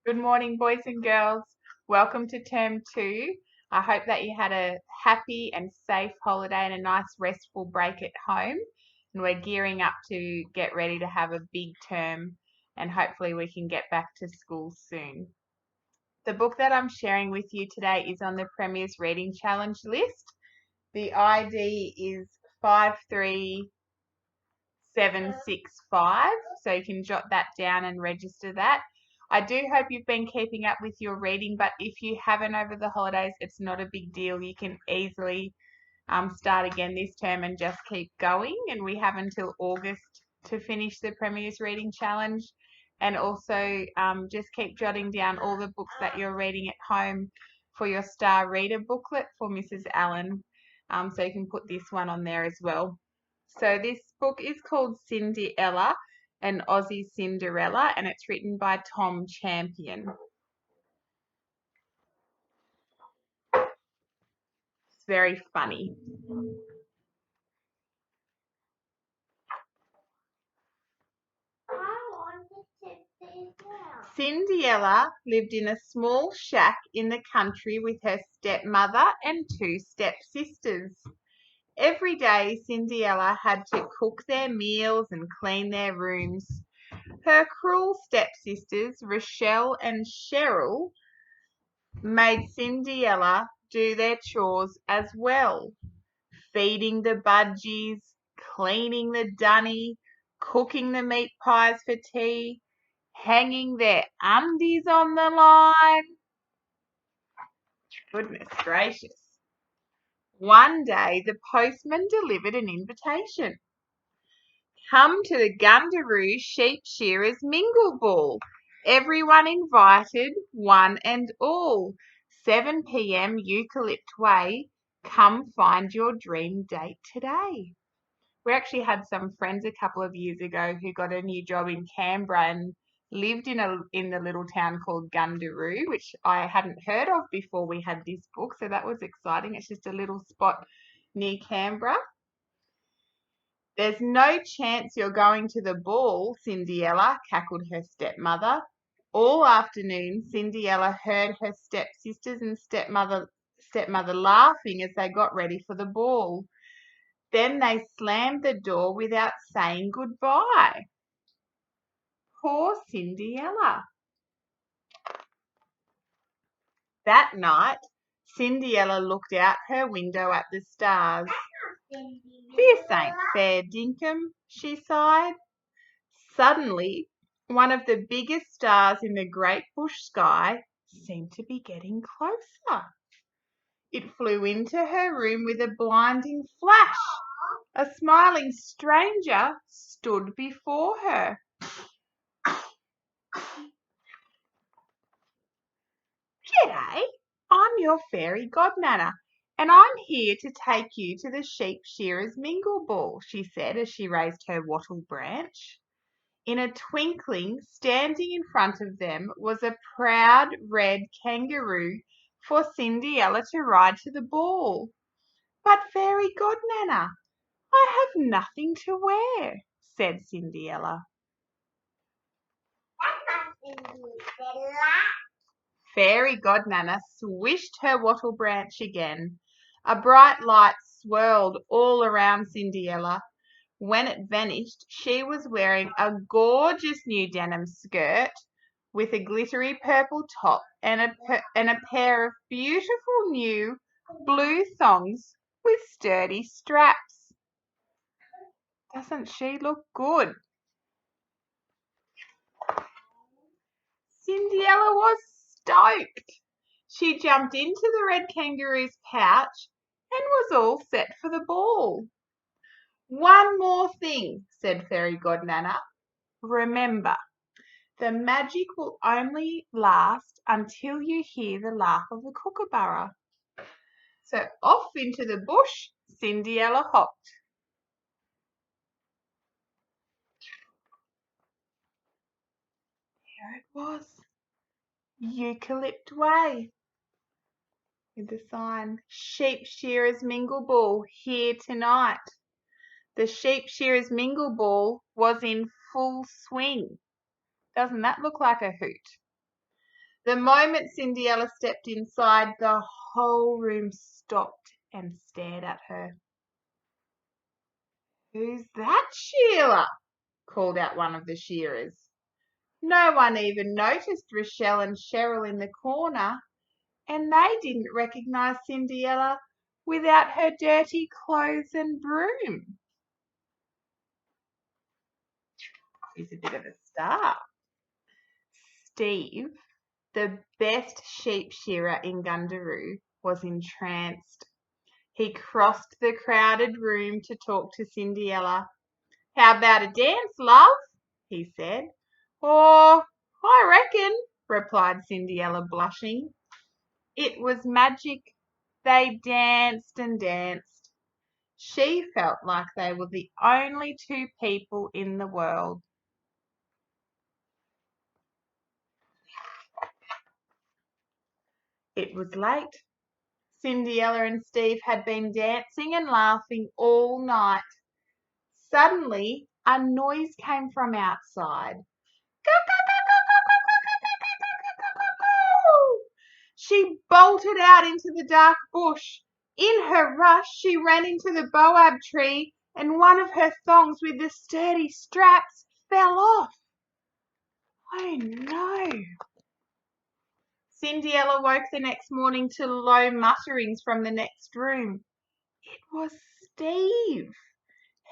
Good morning, boys and girls. Welcome to term 2. I hope that you had a happy and safe holiday and a nice restful break at home. And we're gearing up to get ready to have a big term, and hopefully we can get back to school soon. The book that I'm sharing with you today is on the Premier's Reading Challenge list. The ID is 53765, so you can jot that down and register that. I do hope you've been keeping up with your reading, but if you haven't over the holidays, it's not a big deal. You can easily start again this term and just keep going. And we have until August to finish the Premier's Reading Challenge. And also just keep jotting down all the books that you're reading at home for your Star Reader booklet for Mrs Allen. So you can put this one on there as well. So this book is called Cinderella, an Aussie Cinderella, and it's written by Tom Champion. It's very funny. Cinderella lived in a small shack in the country with her stepmother and 2 stepsisters. Every day, Cinderella had to cook their meals and clean their rooms. Her cruel stepsisters, Rochelle and Cheryl, made Cinderella do their chores as well, feeding the budgies, cleaning the dunny, cooking the meat pies for tea, hanging their undies on the line. Goodness gracious. One day the postman delivered an invitation. Come to the Gundaroo Sheep Shearers Mingle Ball. Everyone invited, one and all. 7 p.m. Eucalypt Way. Come find your dream date today. We actually had some friends a couple of years ago who got a new job in Canberra and lived in the little town called Gundaroo, which I hadn't heard of before we had this book, so that was exciting. It's just a little spot near Canberra. There's no chance you're going to the ball, Cinderella, cackled her stepmother. All afternoon, Cinderella heard her stepsisters and stepmother laughing as they got ready for the ball. Then they slammed the door without saying goodbye. Poor Cinderella. That night, Cinderella looked out her window at the stars. This ain't fair, Dinkum, she sighed. Suddenly, one of the biggest stars in the great bush sky seemed to be getting closer. It flew into her room with a blinding flash. A smiling stranger stood before her. G'day, I'm your fairy godnana, and I'm here to take you to the sheep shearers' mingle ball, she said as she raised her wattle branch. In a twinkling, standing in front of them was a proud red kangaroo for Cinderella to ride to the ball. But fairy godnana, I have nothing to wear, said Cinderella. Fairy godnana swished her wattle branch again. A bright light swirled all around Cinderella. When it vanished, she was wearing a gorgeous new denim skirt with a glittery purple top and a pair of beautiful new blue thongs with sturdy straps. Doesn't she look good? Cinderella was stoked. She jumped into the red kangaroo's pouch and was all set for the ball. One more thing, said Fairy Godnana. Remember, the magic will only last until you hear the laugh of a kookaburra. So off into the bush Cinderella hopped. There it was, Eucalypt Way, with the sign, Sheep Shearers Mingle Ball, here tonight. The Sheep Shearers Mingle Ball was in full swing. Doesn't that look like a hoot? The moment Cinderella stepped inside, the whole room stopped and stared at her. "Who's that, Sheila?" called out one of the shearers. No one even noticed Rochelle and Cheryl in the corner, and they didn't recognise Cinderella without her dirty clothes and broom. She's a bit of a star. Steve, the best sheep shearer in Gundaroo, was entranced. He crossed the crowded room to talk to Cinderella. "How about a dance, love?" he said. "Oh, I reckon," replied Cinderella, blushing. It was magic. They danced and danced. She felt like they were the only two people in the world. It was late. Cinderella and Steve had been dancing and laughing all night. Suddenly, a noise came from outside. She bolted out into the dark bush. In her rush, she ran into the boab tree, and one of her thongs with the sturdy straps fell off. Oh no! Cinderella woke the next morning to low mutterings from the next room. It was Steve.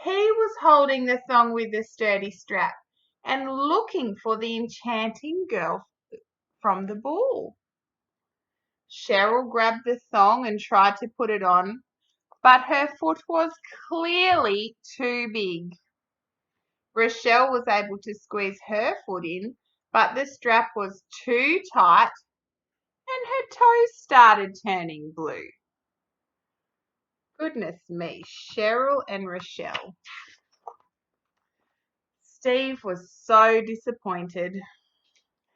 He was holding the thong with the sturdy strap and looking for the enchanting girl from the ball. Cheryl grabbed the thong and tried to put it on, but her foot was clearly too big. Rochelle was able to squeeze her foot in, but the strap was too tight and her toes started turning blue. Goodness me, Cheryl and Rochelle. Steve was so disappointed.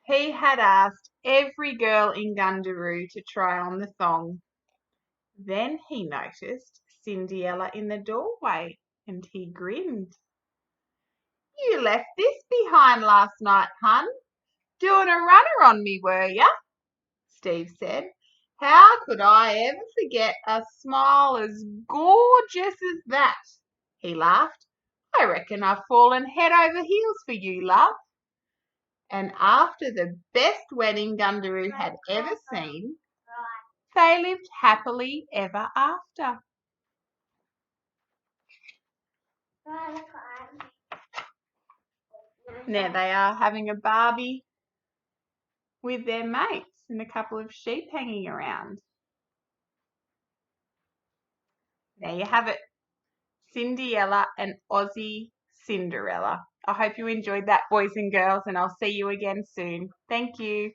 He had asked every girl in Gundaroo to try on the thong. Then he noticed Cinderella in the doorway and he grinned. "You left this behind last night, hun. Doing a runner on me, were ya?" Steve said. "How could I ever forget a smile as gorgeous as that?" He laughed. "I reckon I've fallen head over heels for you, love." And after the best wedding Gundaroo had ever seen, they lived happily ever after. There they are having a barbie with their mates and a couple of sheep hanging around. There you have it. Cinderella and Aussie Cinderella. I hope you enjoyed that, boys and girls, and I'll see you again soon. Thank you.